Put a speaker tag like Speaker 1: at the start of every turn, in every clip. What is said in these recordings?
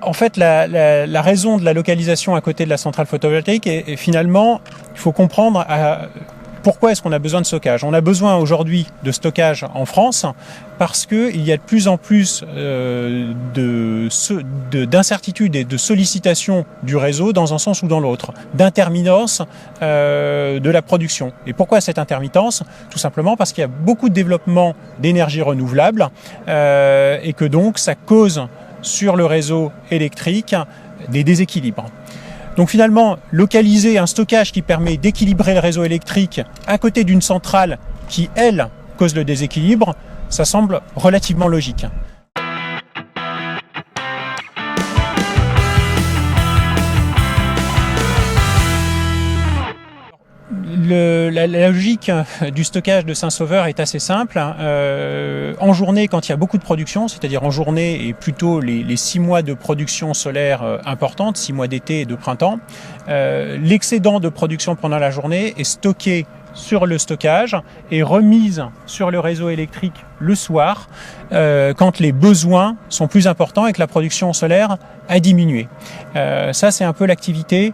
Speaker 1: En fait, la raison de la localisation à côté de la centrale photovoltaïque est finalement, il faut comprendre pourquoi est-ce qu'on a besoin de stockage. On a besoin aujourd'hui de stockage en France parce qu'il y a de plus en plus d'incertitudes et de sollicitations du réseau dans un sens ou dans l'autre, d'intermittence de la production. Et pourquoi cette intermittence? Tout simplement parce qu'il y a beaucoup de développement d'énergie renouvelable et que donc ça cause sur le réseau électrique des déséquilibres. Donc finalement, localiser un stockage qui permet d'équilibrer le réseau électrique à côté d'une centrale qui, elle, cause le déséquilibre, ça semble relativement logique. La logique du stockage de Saint-Sauveur est assez simple. En journée, quand il y a beaucoup de production, c'est-à-dire en journée et plutôt les 6 mois de production solaire importante, 6 mois d'été et de printemps, l'excédent de production pendant la journée est stocké sur le stockage et remise sur le réseau électrique le soir quand les besoins sont plus importants et que la production solaire a diminué. Ça, c'est un peu l'activité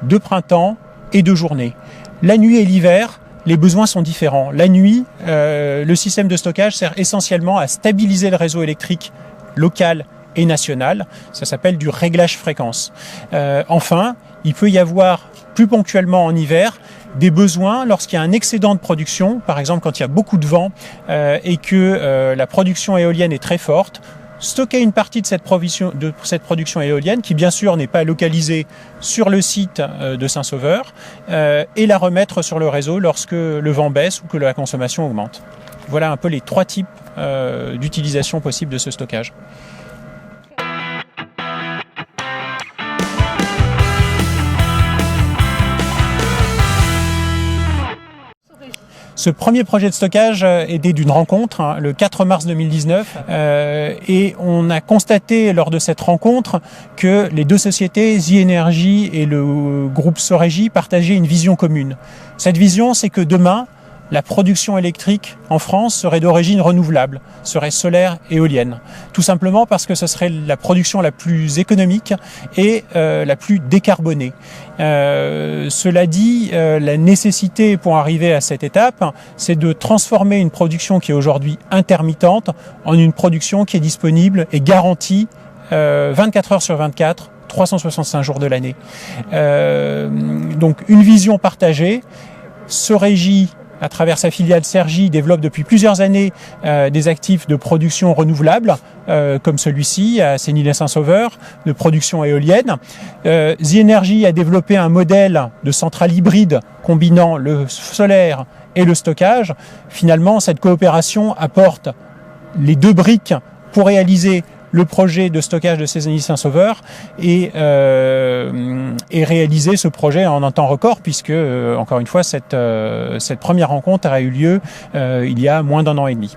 Speaker 1: de printemps et de journée. La nuit et l'hiver, les besoins sont différents. La nuit, le système de stockage sert essentiellement à stabiliser le réseau électrique local et national. Ça s'appelle du réglage fréquence. Enfin, il peut y avoir plus ponctuellement en hiver des besoins lorsqu'il y a un excédent de production, par exemple quand il y a beaucoup de vent et que la production éolienne est très forte. Stocker une partie de cette production éolienne, qui bien sûr n'est pas localisée sur le site de Saint-Sauveur, et la remettre sur le réseau lorsque le vent baisse ou que la consommation augmente. Voilà un peu les 3 types d'utilisation possibles de ce stockage. Ce premier projet de stockage est né d'une rencontre, le 4 mars 2019, et on a constaté lors de cette rencontre que les deux sociétés, Zi Energy et le groupe Sorégie, partageaient une vision commune. Cette vision, c'est que demain, la production électrique en France serait d'origine renouvelable, serait solaire et éolienne. Tout simplement parce que ce serait la production la plus économique et la plus décarbonée. Cela dit, la nécessité pour arriver à cette étape, c'est de transformer une production qui est aujourd'hui intermittente en une production qui est disponible et garantie 24 heures sur 24, 365 jours de l'année. Donc une vision partagée. Sorégie, à travers sa filiale Sergy, développe depuis plusieurs années des actifs de production renouvelable, comme celui-ci à Sénilès-Saint-Sauveur, de production éolienne. Zi Energy a développé un modèle de centrale hybride combinant le solaire et le stockage. Finalement, cette coopération apporte les 2 briques pour réaliser le projet de stockage de Sénilès-Saint-Sauveur et réaliser ce projet en un temps record puisque, encore une fois, cette première rencontre a eu lieu il y a moins d'1 an et demi.